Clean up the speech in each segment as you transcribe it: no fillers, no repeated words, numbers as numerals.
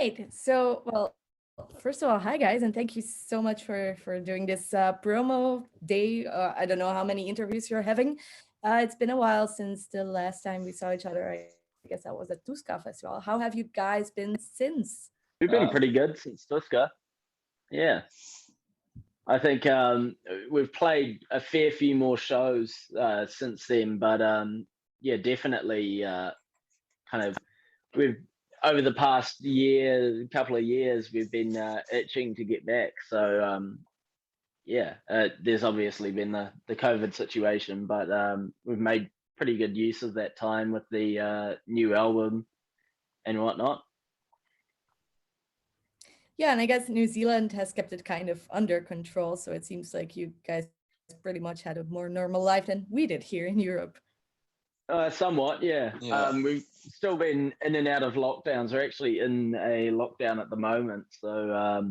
right. So, well, first of all, hi guys, and thank you so much for doing this promo day. I don't know how many interviews you're having. It's been a while since the last time we saw each other. I guess that was at Tuska Festival. How have you guys been since? We've been pretty good since Tuska. Yeah, I think we've played a fair few more shows since then, but yeah, definitely kind of we've over the past couple of years, we've been itching to get back. So yeah, there's obviously been the COVID situation, but we've made pretty good use of that time with the new album and whatnot. Yeah, and I guess New Zealand has kept it kind of under control, so it seems like you guys pretty much had a more normal life than we did here in Europe. Somewhat, yeah. Yeah. We've still been in and out of lockdowns. We're actually in a lockdown at the moment. So,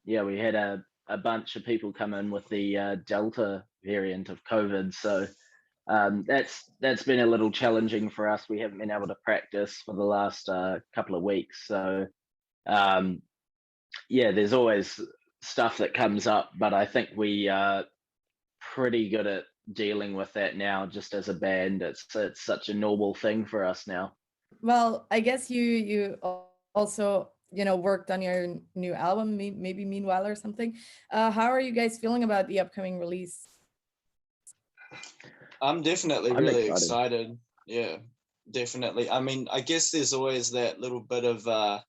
yeah, we had a bunch of people come in with the Delta variant of COVID. So that's been a little challenging for us. We haven't been able to practice for the last couple of weeks. So, um, yeah, there's always stuff that comes up, but I think we are pretty good at dealing with that now. Just as a band, it's such a normal thing for us now. Well, I guess you also worked on your new album, maybe meanwhile or something. How are you guys feeling about the upcoming release? I'm definitely I'm really excited. excited. Yeah, definitely. I mean, I guess there's always that little bit of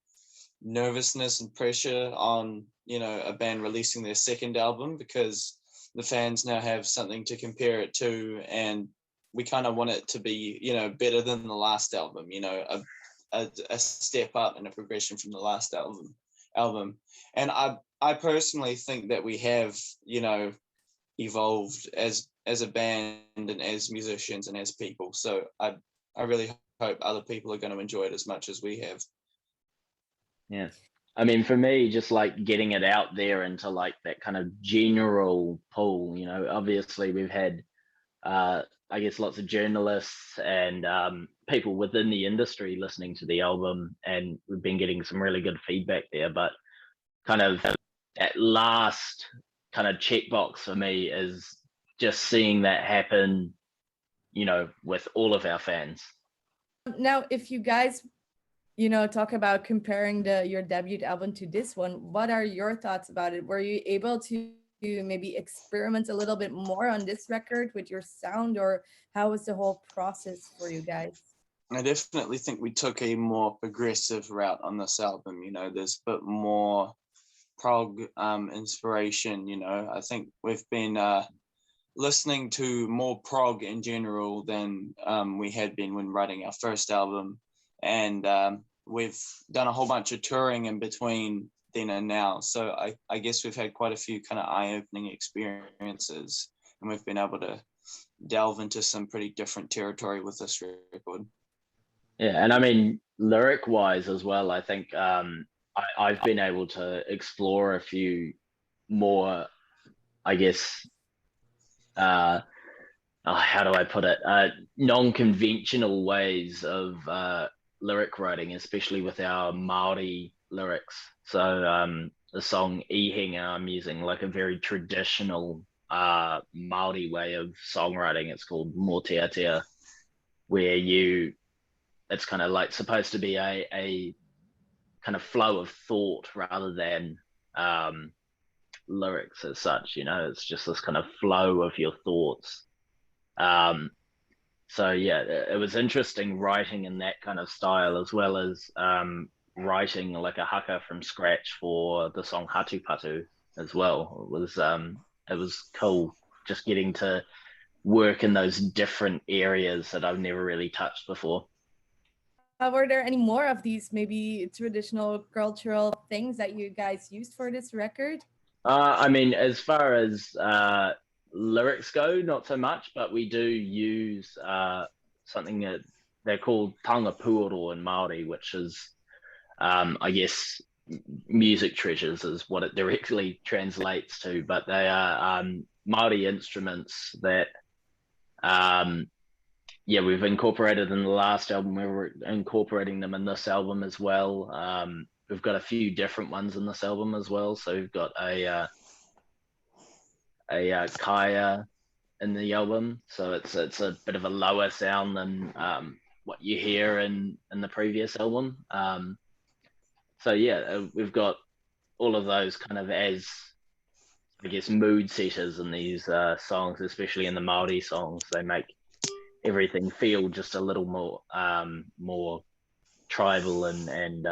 nervousness and pressure on, a band releasing their second album because the fans now have something to compare it to, and we kind of want it to be, better than the last album, a step up and a progression from the last album. And I personally think that we have, evolved as a band and as musicians and as people. So I really hope other people are going to enjoy it as much as we have. Yeah. I mean, for me, just like getting it out there into like that kind of general pool, obviously we've had, I guess, lots of journalists and people within the industry listening to the album, and we've been getting some really good feedback there. But kind of that last kind of checkbox for me is just seeing that happen, with all of our fans. Now, if you guys talk about comparing your debut album to this one, what are your thoughts about it? Were you able to maybe experiment a little bit more on this record with your sound, or how was the whole process for you guys? I definitely think we took a more progressive route on this album. There's a bit more prog inspiration. I think we've been listening to more prog in general than we had been when writing our first album, and we've done a whole bunch of touring in between then and now. So I guess we've had quite a few kind of eye-opening experiences, and we've been able to delve into some pretty different territory with this record. Yeah, and I mean, lyric wise as well, I think I've been able to explore a few more, I guess, how do I put it, non-conventional ways of lyric writing, especially with our Maori lyrics. So the song Ihinga, I'm using like a very traditional Maori way of songwriting. It's called Moteatea, where it's kind of like supposed to be a kind of flow of thought rather than lyrics as such. It's just this kind of flow of your thoughts. So yeah, it was interesting writing in that kind of style, as well as writing like a haka from scratch for the song Hatupatu as well. It was cool just getting to work in those different areas that I've never really touched before. Were there any more of these maybe traditional cultural things that you guys used for this record? I mean, as far as lyrics go, not so much, but we do use something that they're called tangapuoro in Maori, which is, I guess, music treasures is what it directly translates to, but they are Maori instruments that yeah, we've incorporated in the last album. We were incorporating them in this album as well. we've got a few different ones in this album as well. So we've got a kaya in the album, so it's a bit of a lower sound than what you hear in the previous album. So yeah, we've got all of those kind of as, I guess, mood setters in these songs, especially in the Māori songs. They make everything feel just a little more tribal and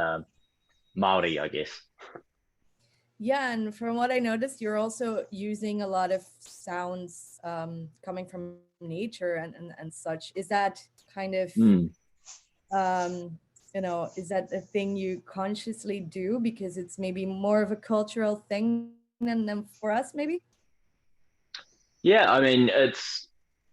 Māori, I guess. Yeah, and from what I noticed, you're also using a lot of sounds coming from nature and such. Is that kind of is that a thing you consciously do because it's maybe more of a cultural thing than for us, maybe? Yeah, I mean, it's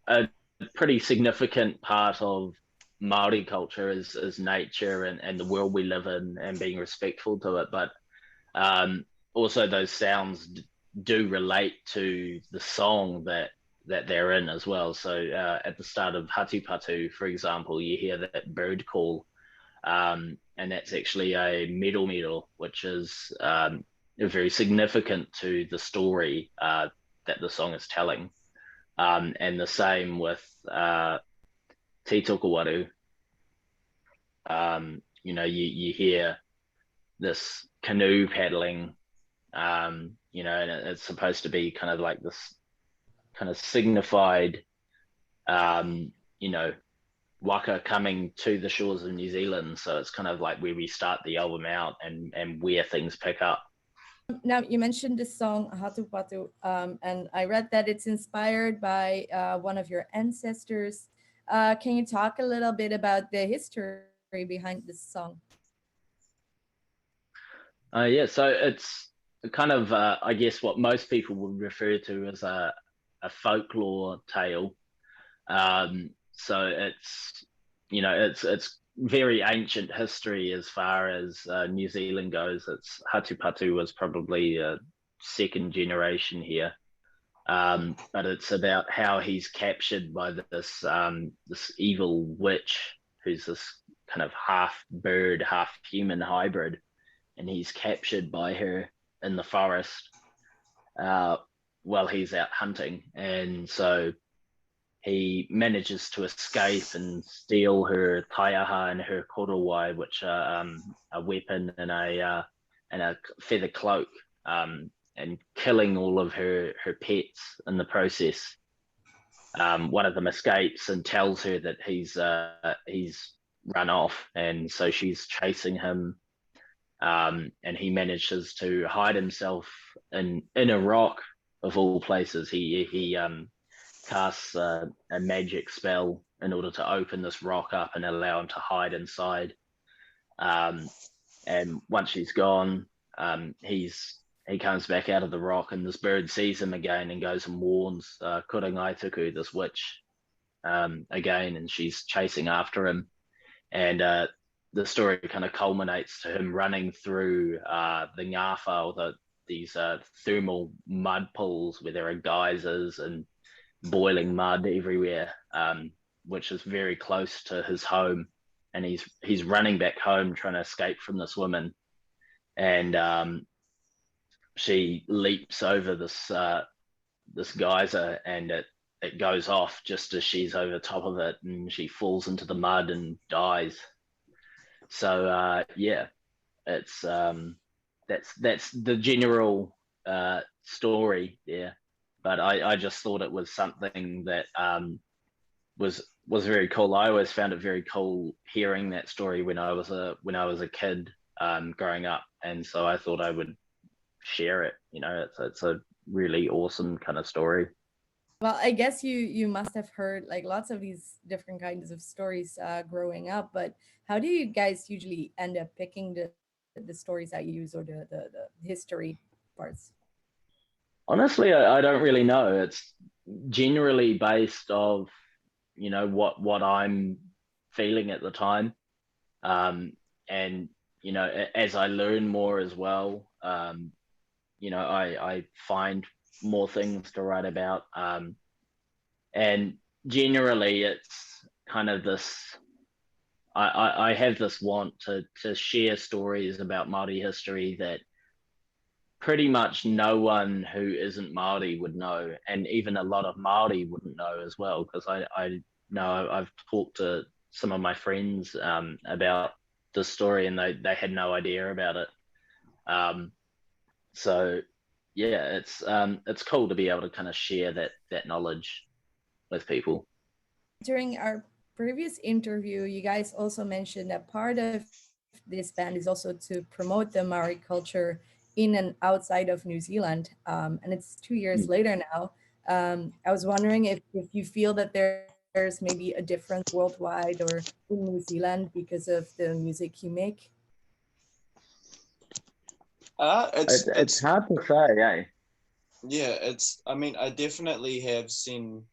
a pretty significant part of Māori culture is nature and the world we live in and being respectful to it. But also those sounds do relate to the song that they're in as well. So at the start of Hatupatu, for example, you hear that bird call, and that's actually a middle, which is very significant to the story that the song is telling. And the same with Te Tokowaru. You hear this canoe paddling, and it's supposed to be kind of like this kind of signified, waka coming to the shores of New Zealand. So it's kind of like where we start the album out and where things pick up. Now, you mentioned the song Hatupatu, and I read that it's inspired by one of your ancestors. Can you talk a little bit about the history behind this song? Yeah, so it's kind of, I guess, what most people would refer to as a folklore tale. So it's very ancient history as far as New Zealand goes. It's Hatupatu was probably a second generation here, but it's about how he's captured by this evil witch who's this kind of half bird, half human hybrid, and he's captured by her in the forest while he's out hunting, and so he manages to escape and steal her taiaha and her korowai, which are a weapon and a feather cloak, and killing all of her pets in the process. One of them escapes and tells her that he's run off, and so she's chasing him, and he manages to hide himself in a rock of all places. He casts a magic spell in order to open this rock up and allow him to hide inside. And once she's gone, he comes back out of the rock, and this bird sees him again and goes and warns Kurangaituku, this witch, again, and she's chasing after him. And the story kind of culminates to him running through the ngafa, or these thermal mud pools where there are geysers and boiling mud everywhere, which is very close to his home. And he's running back home trying to escape from this woman, and she leaps over this geyser, and it goes off just as she's over top of it, and she falls into the mud and dies. So yeah, it's that's the general story there. But I just thought it was something that was very cool. I always found it very cool hearing that story when I was a kid growing up, and so I thought I would share it. It's a really awesome kind of story. Well, I guess you must have heard like lots of these different kinds of stories growing up, but how do you guys usually end up picking the stories that you use, or the history parts? Honestly, I don't really know. It's generally based off, what I'm feeling at the time. And, as I learn more as well, I find more things to write about. And generally it's kind of this I have this want to share stories about Māori history that pretty much no one who isn't Māori would know, and even a lot of Māori wouldn't know as well, because I know I've talked to some of my friends about the story, and they had no idea about it. So yeah, it's cool to be able to kind of share that knowledge with people. During our previous interview, you guys also mentioned that part of this band is also to promote the Maori culture in and outside of New Zealand. And it's 2 years later now. I was wondering if you feel that there's maybe a difference worldwide or in New Zealand because of the music you make. It's hard to say, eh? Yeah, I mean, I definitely have seen,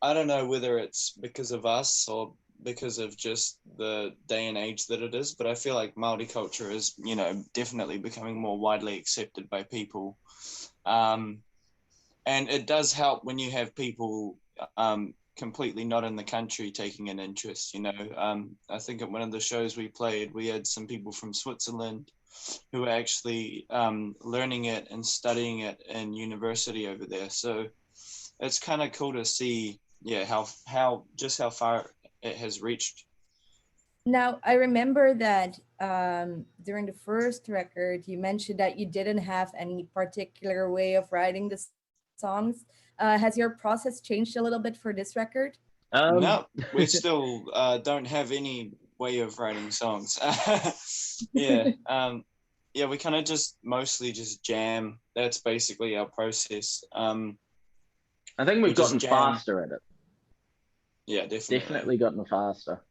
I don't know whether it's because of us or because of just the day and age that it is, but I feel like Māori culture is, definitely becoming more widely accepted by people. And it does help when you have people completely not in the country taking an interest, I think at one of the shows we played, we had some people from Switzerland who are actually learning it and studying it in university over there. So it's kind of cool to see, how far it has reached. Now, I remember that during the first record, you mentioned that you didn't have any particular way of writing the songs. Has your process changed a little bit for this record? No, we still don't have any way of writing songs. Yeah. We kind of just mostly just jam. That's basically our process. I think we've gotten faster at it. Yeah, Definitely gotten faster.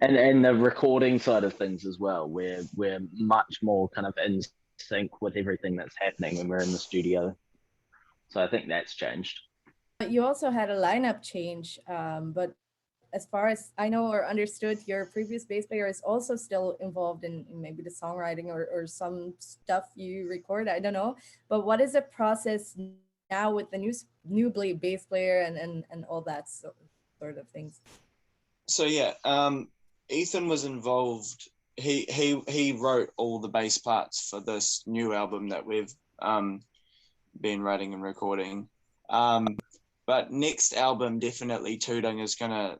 And the recording side of things as well. We're much more kind of in sync with everything that's happening when we're in the studio. So I think that's changed. You also had a lineup change, but as far as I know or understood, your previous bass player is also still involved in maybe the songwriting or some stuff you record. I don't know. But what is the process now with the new bass player and all that sort of things? So yeah, Ethan was involved. He wrote all the bass parts for this new album that we've been writing and recording. But next album, definitely Tudung is gonna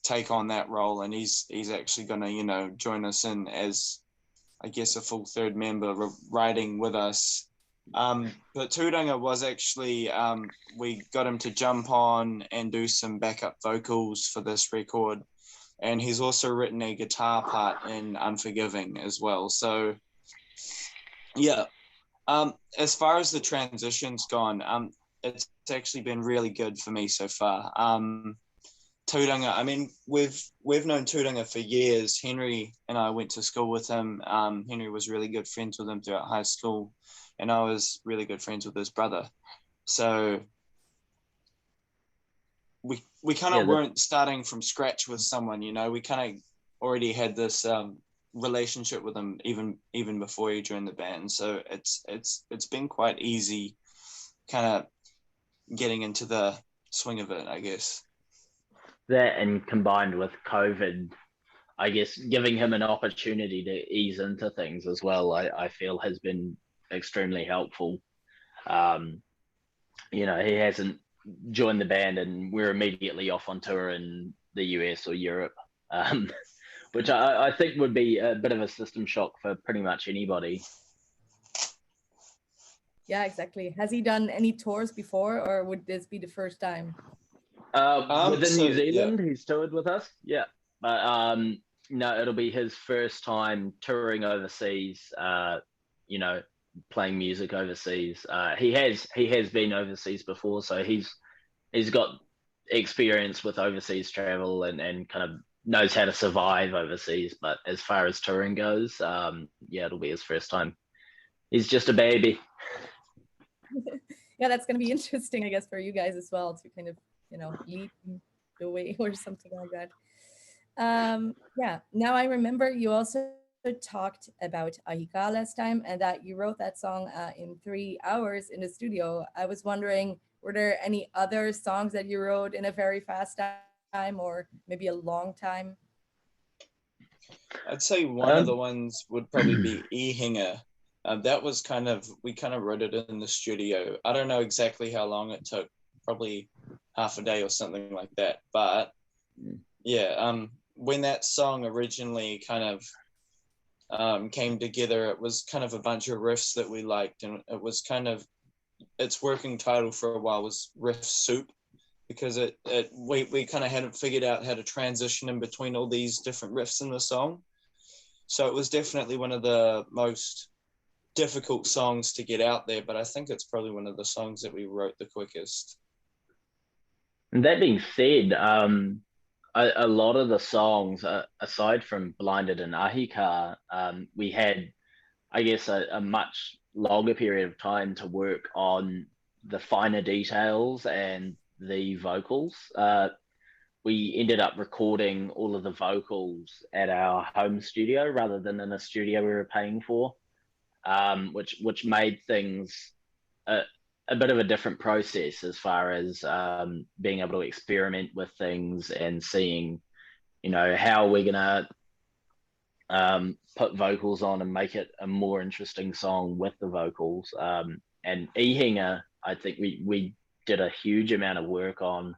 take on that role, and he's actually gonna join us in as, I guess, a full third member writing with us. But Tudunga was actually we got him to jump on and do some backup vocals for this record, and he's also written a guitar part in Unforgiving as well. So yeah, as far as the transition's gone, it's actually been really good for me so far. Tudunga, I mean, we've known Tudunga for years. Henry and I went to school with him. Henry was really good friends with him throughout high school, and I was really good friends with his brother. So we kind of weren't starting from scratch with someone, we kind of already had this relationship with him even before he joined the band. So it's been quite easy kind of getting into the swing of it, I guess. That, and combined with COVID, I guess giving him an opportunity to ease into things as well, I feel has been extremely helpful. He hasn't joined the band and we're immediately off on tour in the US or Europe, which I think would be a bit of a system shock for pretty much anybody. Yeah, exactly. Has he done any tours before, or would this be the first time? Within New Zealand, he's toured with us. Yeah, but no, it'll be his first time touring overseas. Playing music overseas. He has been overseas before, so he's got experience with overseas travel and kind of knows how to survive overseas. But as far as touring goes, it'll be his first time. He's just a baby. Yeah, that's going to be interesting, I guess, for you guys as well to kind of, lead the way or something like that. Now I remember you also talked about Ahika last time and that you wrote that song in 3 hours in the studio. I was wondering, were there any other songs that you wrote in a very fast time or maybe a long time? I'd say one of the Um, ones would probably be E-Hinger. That was we kind of wrote it in the studio. I don't know exactly how long it took, probably half a day or something like that. But yeah, when that song originally kind of came together, it was kind of a bunch of riffs that we liked, and it was kind of its working title for a while was Riff Soup, because we kind of hadn't figured out how to transition in between all these different riffs in the song. So it was definitely one of the most difficult songs to get out there, but I think it's probably one of the songs that we wrote the quickest. and that being said, a lot of the songs, aside from Blinded and Ahika, we had, I guess, a much longer period of time to work on the finer details and the vocals. We ended up recording all of the vocals at our home studio rather than in a studio we were paying for, which made things a, a bit of a different process as far as being able to experiment with things and seeing, how we're gonna put vocals on and make it a more interesting song with the vocals. And Ehinger, I think we did a huge amount of work on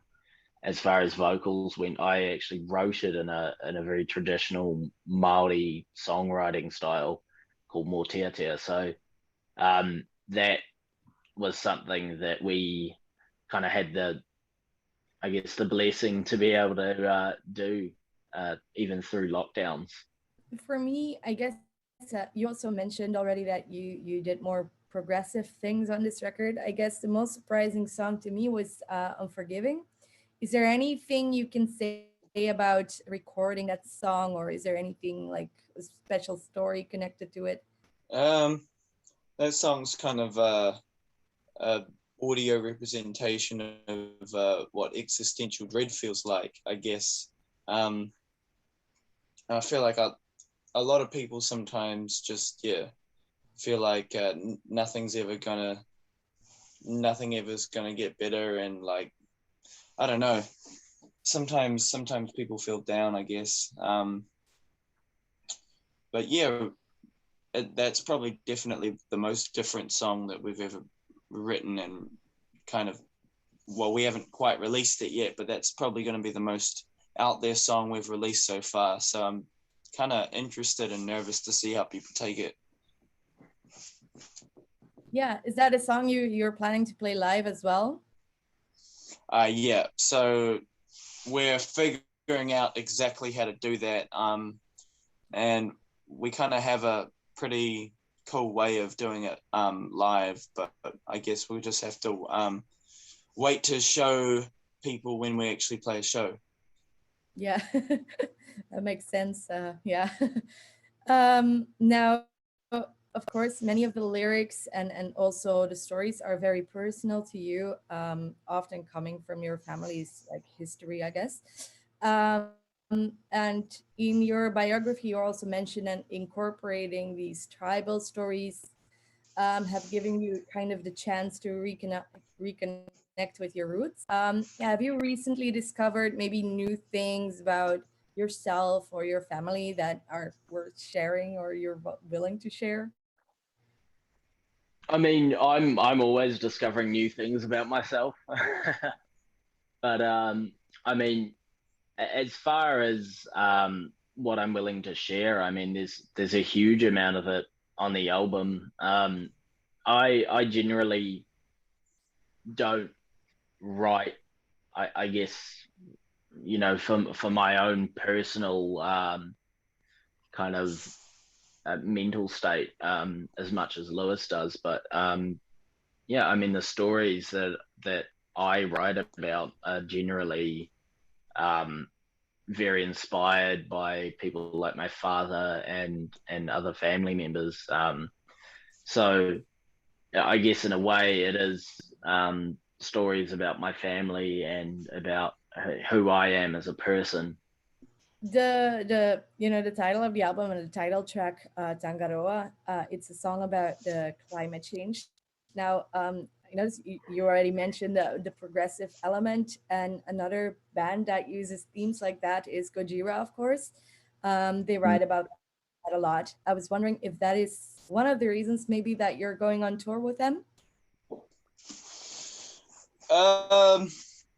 as far as vocals went. I actually wrote it in a very traditional Maori songwriting style called Moteatea. So that was something that we kind of had the blessing to be able to do even through lockdowns. For me, I guess you also mentioned already that you did more progressive things on this record. I guess the most surprising song to me was Unforgiving. Is there anything you can say about recording that song, or is there anything like a special story connected to it? Um, that song's kind of a audio representation of what existential dread feels like, I guess. I feel like a lot of people sometimes just feel like nothing ever's gonna get better, and like I don't know. Sometimes people feel down, I guess. But yeah, that's probably definitely the most different song that we've ever written, and kind of, well, we haven't quite released it yet, but that's probably going to be the most out there song we've released so far. So I'm kind of interested and nervous to see how people take it. Yeah, is that a song you're planning to play live as well? Yeah, so we're figuring out exactly how to do that, and we kind of have a pretty cool way of doing it live, but I guess we'll just have to wait to show people when we actually play a show. Yeah, that makes sense. Yeah. Now, of course, many of the lyrics and also the stories are very personal to you, often coming from your family's like history, I guess. And in your biography, you also mentioned and incorporating these tribal stories have given you kind of the chance to reconnect with your roots. Have you recently discovered maybe new things about yourself or your family that are worth sharing or you're willing to share? I mean, I'm always discovering new things about myself. But I mean, as far as what I'm willing to share, I mean, there's a huge amount of it on the album. I generally don't write, I guess, for my own personal kind of mental state, as much as Lewis does. But yeah, I mean, the stories that I write about are generally um, very inspired by people like my father and other family members. So I guess in a way it is stories about my family and about who I am as a person. The title of the album and the title track, Tangaroa, it's a song about the climate change. Now, I noticed you already mentioned the progressive element, and another band that uses themes like that is Gojira, of course. They write about that a lot. I was wondering if that is one of the reasons maybe that you're going on tour with them.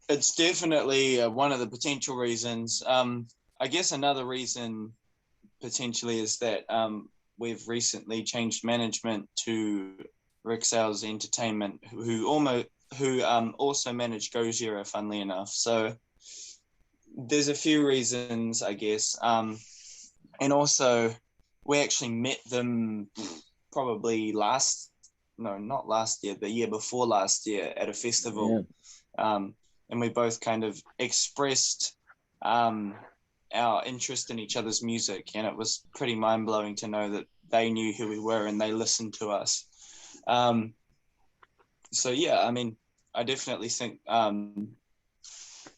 It's definitely one of the potential reasons. I guess another reason potentially is that we've recently changed management to Rick Sales Entertainment, who also manage Gojira, funnily enough. So there's a few reasons, I guess. And also, we actually met them probably not last year, the year before last year at a festival. Yeah. And we both kind of expressed our interest in each other's music. And it was pretty mind-blowing to know that they knew who we were and they listened to us. So, yeah, I mean, I definitely think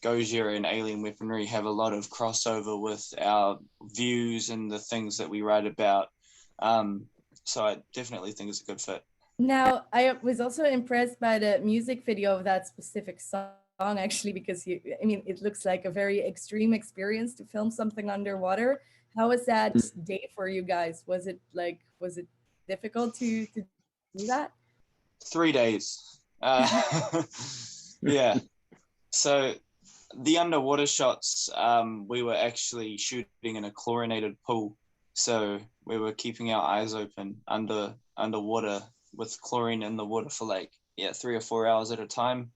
Gojira and Alien Weaponry have a lot of crossover with our views and the things that we write about. So I definitely think it's a good fit. Now, I was also impressed by the music video of that specific song, actually, because it looks like a very extreme experience to film something underwater. How was that day for you guys? Was it difficult to do that? 3 days. Yeah. So the underwater shots, we were actually shooting in a chlorinated pool. So we were keeping our eyes open underwater with chlorine in the water for 3 or 4 hours at a time.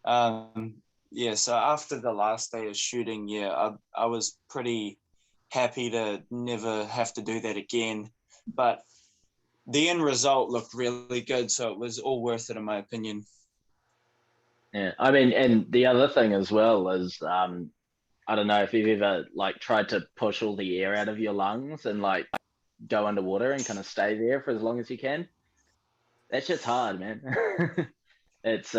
So after the last day of shooting, I was pretty happy to never have to do that again. But the end result looked really good, so it was all worth it in my opinion. Yeah, I mean, and the other thing as well is, I don't know if you've ever tried to push all the air out of your lungs and go underwater and kind of stay there for as long as you can. That's just hard, man. It's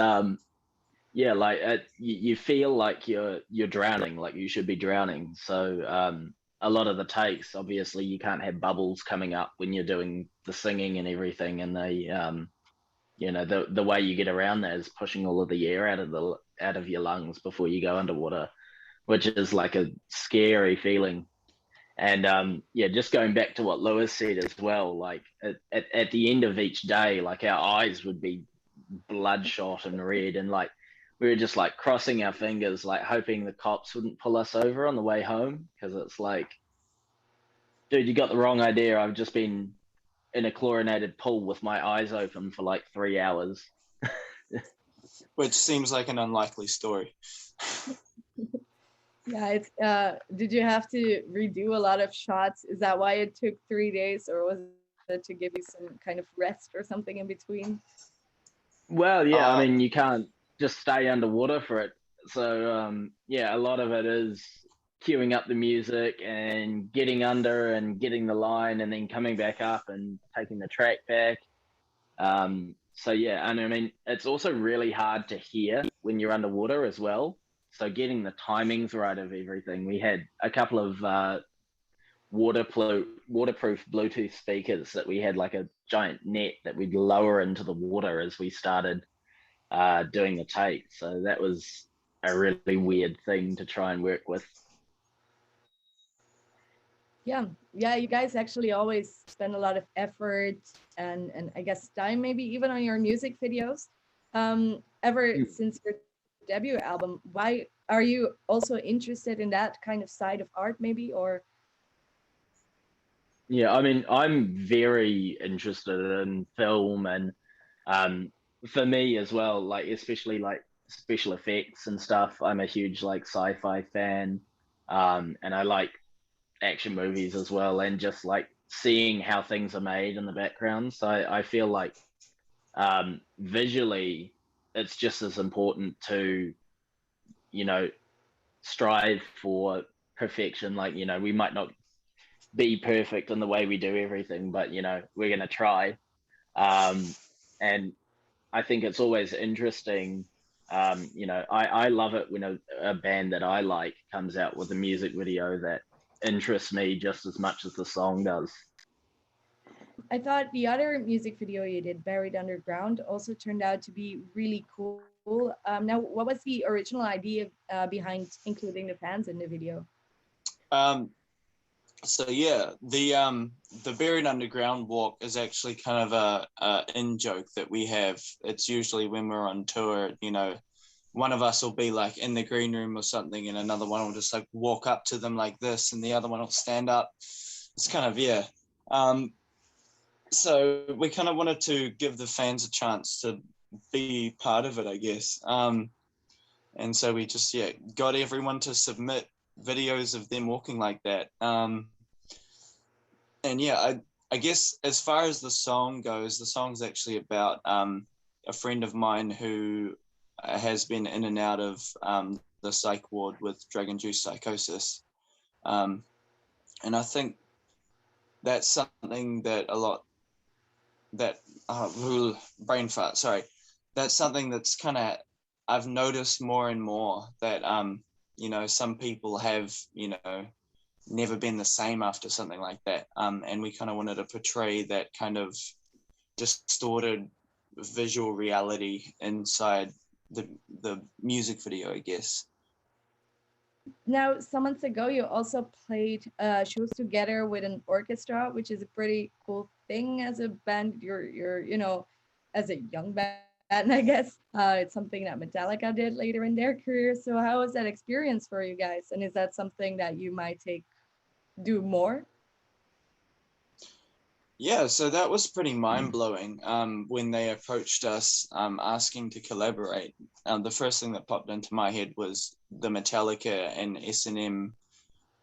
you feel like you're drowning, like you should be drowning. So a lot of the takes, obviously, you can't have bubbles coming up when you're doing the singing and everything, and they the way you get around that is pushing all of the air out of your lungs before you go underwater, which is like a scary feeling. And just going back to what Lewis said as well, like at the end of each day, like our eyes would be bloodshot and red, and we were just crossing our fingers, hoping the cops wouldn't pull us over on the way home, because it's like, dude, you got the wrong idea. I've just been in a chlorinated pool with my eyes open for 3 hours. Which seems like an unlikely story. Yeah, it's did you have to redo a lot of shots? Is that why it took 3 days, or was it to give you some kind of rest or something in between? Well, yeah, I mean, you can't just stay underwater for it. So a lot of it is queuing up the music and getting under and getting the line and then coming back up and taking the track back. So yeah, and I mean, it's also really hard to hear when you're underwater as well. So getting the timings right of everything. We had a couple of waterproof Bluetooth speakers that we had a giant net that we'd lower into the water as we started doing the take. So that was a really weird thing to try and work with. Yeah, you guys actually always spend a lot of effort and I guess time, maybe even on your music videos. Since your debut album, why are you also interested in that kind of side of art, maybe? Or yeah, I mean, I'm very interested in film, and for me as well, especially special effects and stuff. I'm a huge sci-fi fan, and I like action movies as well, and just seeing how things are made in the background. So I feel visually it's just as important to strive for perfection. We might not be perfect in the way we do everything, but we're going to try. And I think it's always interesting. I love it when a band that I like comes out with a music video that interests me just as much as the song does. I thought the other music video you did, Buried Underground, also turned out to be really cool. Now, what was the original idea behind including the fans in the video? Um, so yeah, the Buried Underground walk is actually kind of a in joke that we have. It's usually when we're on tour, you know, one of us will be like in the green room or something, and another one will just like walk up to them like this, and the other one will stand up. It's kind of, yeah. So we kind of wanted to give the fans a chance to be part of it, I guess. And so we just, yeah, got everyone to submit videos of them walking like that. And yeah, I guess as far as the song goes, the song's actually about a friend of mine who has been in and out of the psych ward with drug-induced psychosis. And I think that's something that brain fart, sorry. That's something that's kind of, I've noticed more and more that, you know, some people have, you know, never been the same after something like that. And we kind of wanted to portray that kind of distorted visual reality inside the music video, I guess. Now, some months ago, you also played shows together with an orchestra, which is a pretty cool thing as a band. You're you know, as a young band, I guess. It's something that Metallica did later in their career. So, how was that experience for you guys? And is that something that you might do more? Yeah, so that was pretty mind-blowing when they approached us asking to collaborate. The first thing that popped into my head was the Metallica and S&M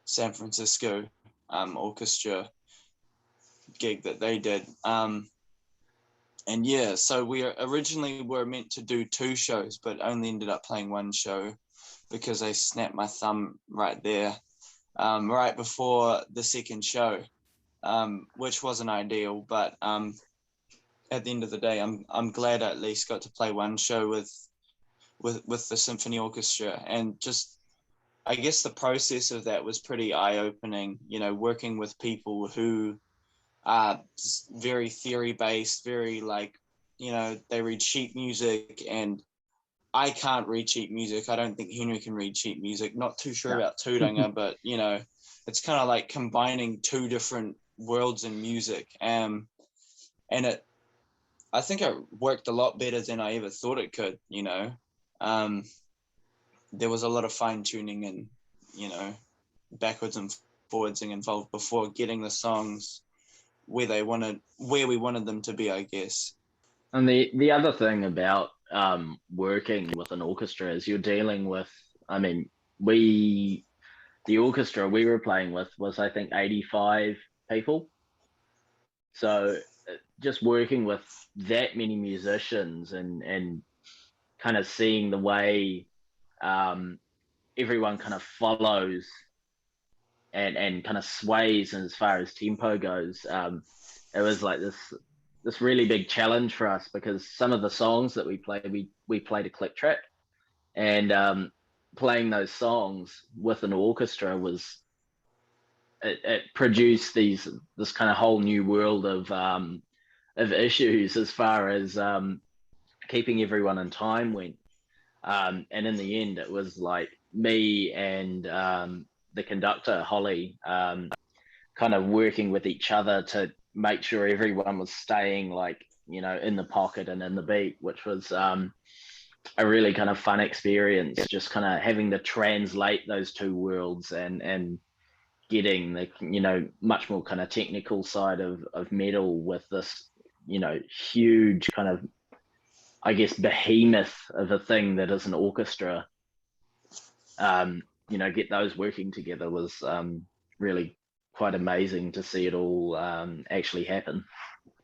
San Francisco orchestra gig that they did. And yeah, so we originally were meant to do 2 shows, but only ended up playing 1 show because I snapped my thumb right there, right before the second show. Which wasn't ideal, but at the end of the day, I'm glad I at least got to play 1 show with the symphony orchestra, and just, I guess the process of that was pretty eye-opening. You know, working with people who are very theory-based, very like, you know, they read sheet music, and I can't read sheet music. I don't think Henry can read sheet music. Not too sure about Tūranga, but you know, it's kind of like combining 2 different worlds in music. And I think it worked a lot better than I ever thought it could, you know. There was a lot of fine tuning and, you know, backwards and forwardsing involved before getting the songs where we wanted them to be, I guess. And the other thing about working with an orchestra is you're dealing with, I mean, the orchestra we were playing with was, I think, 85 people. So just working with that many musicians and kind of seeing the way everyone kind of follows and kind of sways as far as tempo goes, it was like this really big challenge for us, because some of the songs that we played, we played a click track, and playing those songs with an orchestra was, it produced this kind of whole new world of issues as far as keeping everyone in time went. And in the end, it was like me and the conductor, Holly, kind of working with each other to make sure everyone was staying, like, you know, in the pocket and in the beat, which was a really kind of fun experience, just kind of having to translate those 2 worlds and getting the, you know, much more kind of technical side of metal with this, you know, huge kind of, I guess, behemoth of a thing that is an orchestra. You know, get those working together was really quite amazing to see it all actually happen.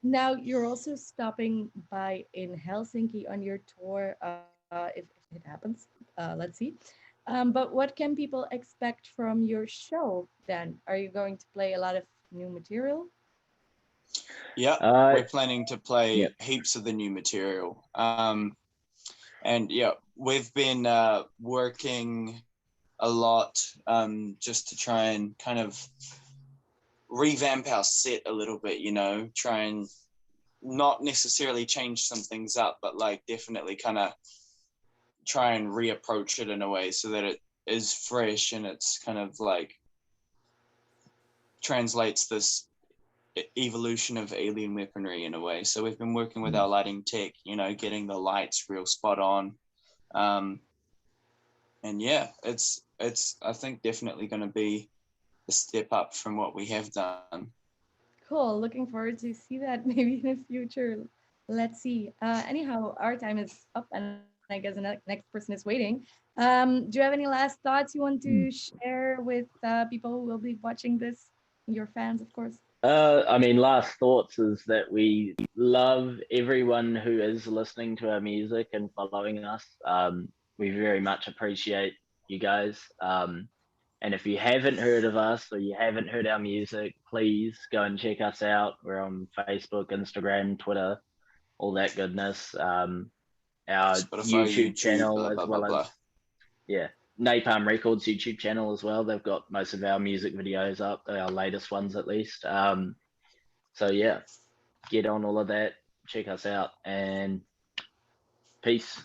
Now, you're also stopping by in Helsinki on your tour, if it happens. Let's see. But what can people expect from your show then? Are you going to play a lot of new material? Yeah, we're planning to play Yep. heaps of the new material. And yeah, we've been working a lot just to try and kind of revamp our set a little bit, you know, try and not necessarily change some things up, but like definitely kind of try and reapproach it in a way so that it is fresh and it's kind of like translates this evolution of alien weaponry in a way. So we've been working with our lighting tech, you know, getting the lights real spot on. And yeah, it's I think definitely going to be a step up from what we have done. Cool. Looking forward to see that maybe in the future. Let's see. Anyhow, our time is up, and I guess the next person is waiting. Do you have any last thoughts you want to share with people who will be watching this? Your fans, of course. I mean, last thoughts is that we love everyone who is listening to our music and following us. We very much appreciate you guys. And if you haven't heard of us or you haven't heard our music, please go and check us out. We're on Facebook, Instagram, Twitter, all that goodness. Our Spotify, YouTube channel, blah, as blah, well blah, as Napalm Records YouTube channel as well. They've got most of our music videos up, our latest ones at least. So yeah, get on all of that, check us out, and peace.